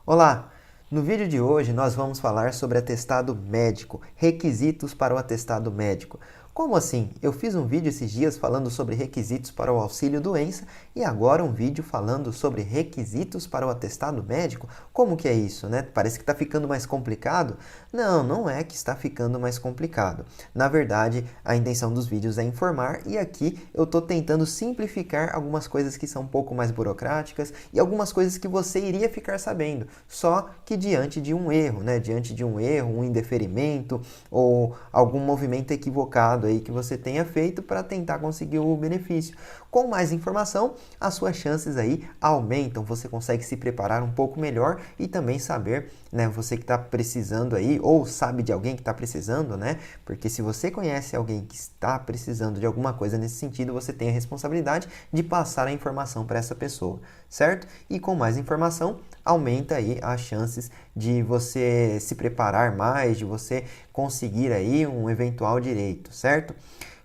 Olá! No vídeo de hoje nós vamos falar sobre atestado médico, requisitos para o atestado médico. Como assim? Eu fiz um vídeo esses dias falando sobre requisitos para o auxílio-doença e agora um vídeo falando sobre requisitos para o atestado médico? Como que é isso, né? Parece que está ficando mais complicado? Não, não é que está ficando mais complicado. Na verdade, a intenção dos vídeos é informar e aqui eu estou tentando simplificar algumas coisas que são um pouco mais burocráticas e algumas coisas que você iria ficar sabendo, só que diante de um erro, né? Diante de um erro, um indeferimento ou algum movimento equivocado aí que você tenha feito para tentar conseguir o benefício. Com mais informação, as suas chances aí aumentam, você consegue se preparar um pouco melhor e também saber, né, você que está precisando aí, ou sabe de alguém que está precisando, né, porque se você conhece alguém que está precisando de alguma coisa nesse sentido, você tem a responsabilidade de passar a informação para essa pessoa, certo? E com mais informação, aumenta aí as chances de você se preparar mais, de você conseguir aí um eventual direito, certo?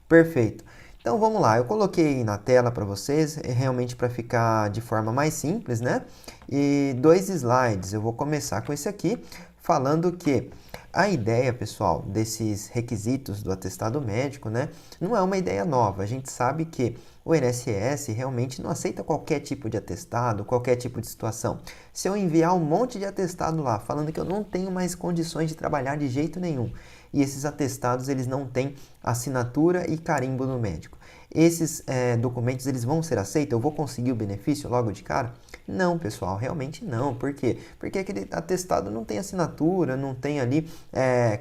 Perfeito. Então vamos lá, eu coloquei na tela para vocês, realmente para ficar de forma mais simples, né? E 2 slides, eu vou começar com esse aqui, falando que a ideia, pessoal, desses requisitos do atestado médico, né, não é uma ideia nova. A gente sabe que o INSS realmente não aceita qualquer tipo de atestado, qualquer tipo de situação. Se eu enviar um monte de atestado lá, falando que eu não tenho mais condições de trabalhar de jeito nenhum, e esses atestados eles não têm assinatura e carimbo do médico, esses documentos eles vão ser aceitos? Eu vou conseguir o benefício logo de cara? Não, pessoal, realmente não. Por quê? Porque aquele atestado não tem assinatura, não tem ali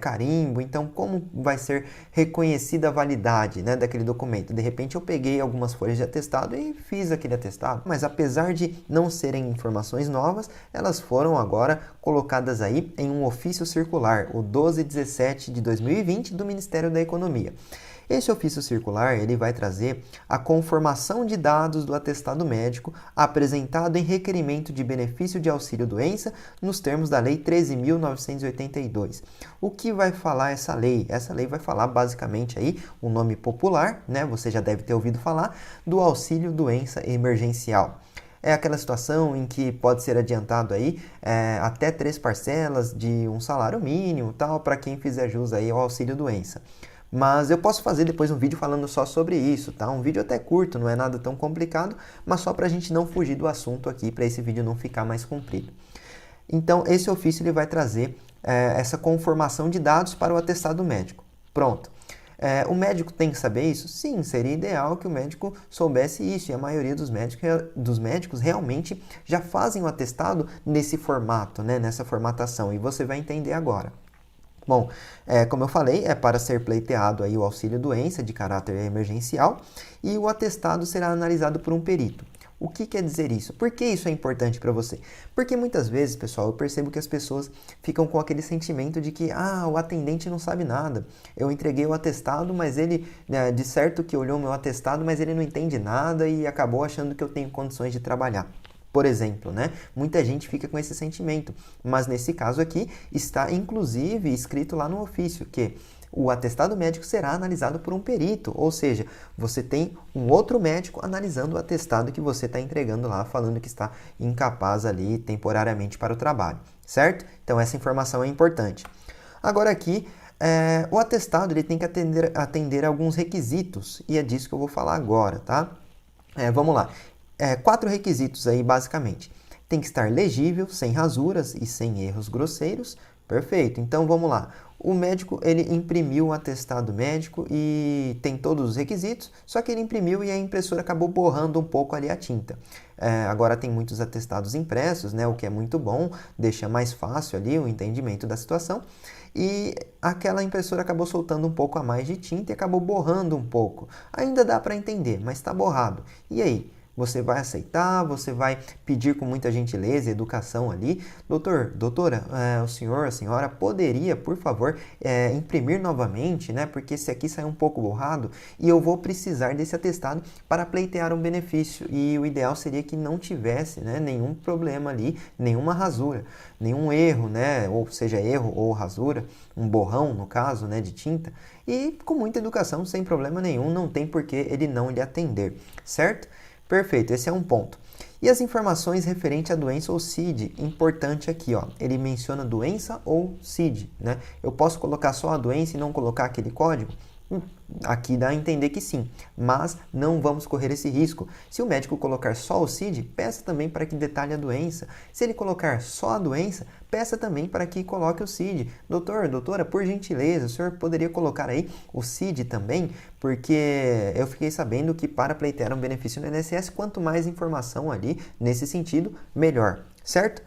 carimbo, então como vai ser reconhecida a validade, né, daquele documento? De repente eu peguei algumas folhas de atestado e fiz aquele atestado, mas apesar de não serem informações novas, elas foram agora colocadas aí em um ofício circular, o 1217 de 2020 do Ministério da Economia. Esse ofício circular ele vai trazer a conformação de dados do atestado médico apresentado em requerimento de benefício de auxílio-doença nos termos da Lei 13.982. O que vai falar essa lei? Essa lei vai falar basicamente aí o nome popular, né? Você já deve ter ouvido falar do auxílio-doença emergencial. É aquela situação em que pode ser adiantado aí até 3 parcelas de um salário mínimo, tal, para quem fizer jus aí ao auxílio-doença. Mas eu posso fazer depois um vídeo falando só sobre isso, tá? Um vídeo até curto, não é nada tão complicado, mas só para a gente não fugir do assunto aqui, para esse vídeo não ficar mais comprido. Então, esse ofício ele vai trazer essa conformação de dados para o atestado médico. Pronto. O médico tem que saber isso? Sim, seria ideal que o médico soubesse isso, e a maioria dos médicos realmente já fazem o atestado nesse formato, né? Nessa formatação, e você vai entender agora. Bom, como eu falei, é para ser pleiteado aí o auxílio-doença de caráter emergencial e o atestado será analisado por um perito. O que quer dizer isso? Por que isso é importante para você? Porque muitas vezes, pessoal, eu percebo que as pessoas ficam com aquele sentimento de que o atendente não sabe nada. Eu entreguei o atestado, mas ele, de certo que olhou meu atestado, mas ele não entende nada e acabou achando que eu tenho condições de trabalhar. Por exemplo, né? Muita gente fica com esse sentimento, mas nesse caso aqui está inclusive escrito lá no ofício que o atestado médico será analisado por um perito, ou seja, você tem um outro médico analisando o atestado que você está entregando lá, falando que está incapaz ali temporariamente para o trabalho, certo? Então essa informação é importante. Agora aqui, o atestado ele tem que atender a alguns requisitos, e é disso que eu vou falar agora, tá? Vamos lá. 4 requisitos aí, basicamente. Tem que estar legível, sem rasuras e sem erros grosseiros. Perfeito. Então, vamos lá. O médico, ele imprimiu o atestado médico e tem todos os requisitos, só que ele imprimiu e a impressora acabou borrando um pouco ali a tinta. Agora tem muitos atestados impressos, né, o que é muito bom, deixa mais fácil ali o entendimento da situação. E aquela impressora acabou soltando um pouco a mais de tinta e acabou borrando um pouco. Ainda dá para entender, mas está borrado. E aí? Você vai aceitar, você vai pedir com muita gentileza e educação ali. Doutora, o senhor, a senhora poderia, por favor, imprimir novamente, né? Porque esse aqui saiu um pouco borrado e eu vou precisar desse atestado para pleitear um benefício. E o ideal seria que não tivesse, né, nenhum problema ali, nenhuma rasura, nenhum erro, né? Ou seja, erro ou rasura, um borrão no caso, né, de tinta. E com muita educação, sem problema nenhum, não tem por que ele não lhe atender, certo? Perfeito, esse é um ponto. E as informações referente à doença ou CID, importante aqui, ó, ele menciona doença ou CID, né? Eu posso colocar só a doença e não colocar aquele código? Aqui dá a entender que sim, mas não vamos correr esse risco. Se o médico colocar só o CID, peça também para que detalhe a doença. Se ele colocar só a doença, peça também para que coloque o CID. Doutor, doutora, por gentileza, o senhor poderia colocar aí o CID também? Porque eu fiquei sabendo que para pleitear um benefício no INSS, quanto mais informação ali nesse sentido, melhor, certo?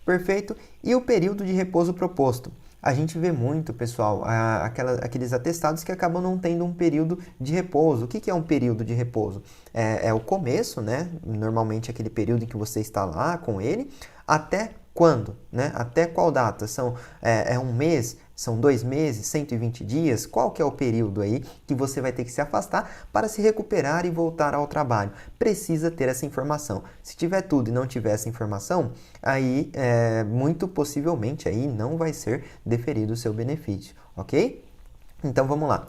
Perfeito. E o período de repouso proposto? A gente vê muito, pessoal, aqueles atestados que acabam não tendo um período de repouso. O que é um período de repouso? É o começo, né? Normalmente aquele período em que você está lá com ele, até quando, né? Até qual data? É um mês? São 2 meses? 120 dias? Qual que é o período aí que você vai ter que se afastar para se recuperar e voltar ao trabalho? Precisa ter essa informação. Se tiver tudo e não tiver essa informação, aí muito possivelmente aí não vai ser deferido o seu benefício, ok? Então vamos lá.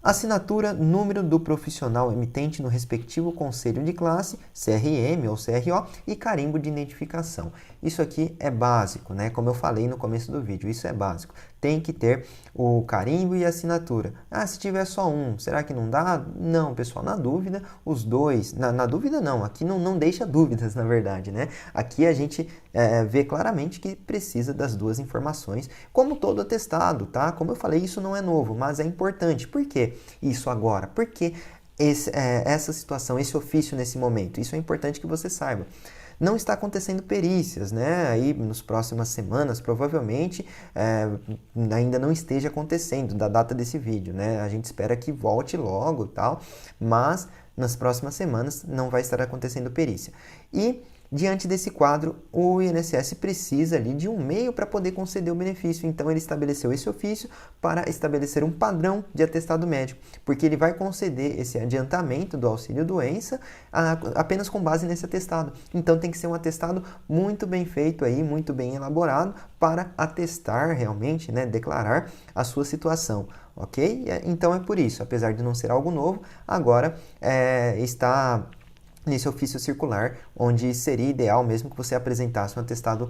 Assinatura, número do profissional emitente no respectivo conselho de classe, CRM ou CRO, e carimbo de identificação. Isso aqui é básico, né? Como eu falei no começo do vídeo, isso é básico. Tem que ter o carimbo e a assinatura. Ah, se tiver só um, será que não dá? Não, pessoal, na dúvida, os dois. Na dúvida não, aqui não deixa dúvidas, na verdade, né? Aqui a gente vê claramente que precisa das duas informações, como todo atestado, tá? Como eu falei, isso não é novo, mas é importante. Por quê isso agora? Por que essa situação, esse ofício nesse momento? Isso é importante que você saiba. Não está acontecendo perícias, né? Aí nas próximas semanas, provavelmente ainda não esteja acontecendo da data desse vídeo, né? A gente espera que volte logo e tal, mas nas próximas semanas não vai estar acontecendo perícia. E diante desse quadro, o INSS precisa ali de um meio para poder conceder o benefício. Então, ele estabeleceu esse ofício para estabelecer um padrão de atestado médico, porque ele vai conceder esse adiantamento do auxílio-doença apenas com base nesse atestado. Então, tem que ser um atestado muito bem feito aí, muito bem elaborado para atestar realmente, né, declarar a sua situação. Ok? Então, é por isso, apesar de não ser algo novo, agora está nesse ofício circular, onde seria ideal mesmo que você apresentasse um atestado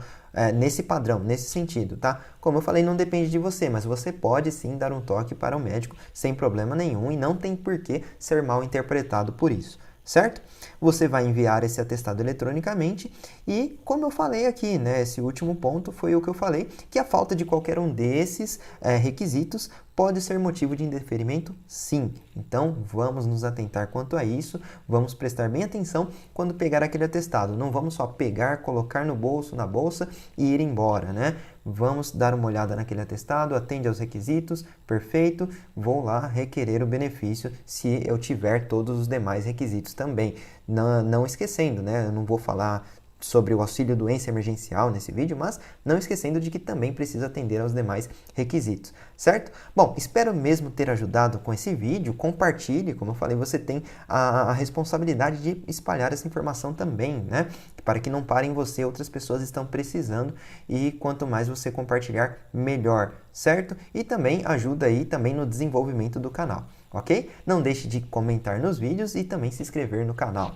nesse padrão, nesse sentido, tá? Como eu falei, não depende de você, mas você pode sim dar um toque para o médico sem problema nenhum e não tem por que ser mal interpretado por isso, certo? Você vai enviar esse atestado eletronicamente e, como eu falei aqui, né, esse último ponto foi o que eu falei, que a falta de qualquer um desses requisitos pode ser motivo de indeferimento? Sim. Então, vamos nos atentar quanto a isso, vamos prestar bem atenção quando pegar aquele atestado. Não vamos só pegar, colocar no bolso, na bolsa e ir embora, né? Vamos dar uma olhada naquele atestado, atende aos requisitos, perfeito, vou lá requerer o benefício se eu tiver todos os demais requisitos também. Não esquecendo, né? Eu não vou falar sobre o auxílio doença emergencial nesse vídeo, mas não esquecendo de que também precisa atender aos demais requisitos, certo? Bom, espero mesmo ter ajudado com esse vídeo, compartilhe, como eu falei, você tem a responsabilidade de espalhar essa informação também, né? Para que não parem você, outras pessoas estão precisando e quanto mais você compartilhar, melhor, certo? E também ajuda aí também no desenvolvimento do canal, ok? Não deixe de comentar nos vídeos e também se inscrever no canal.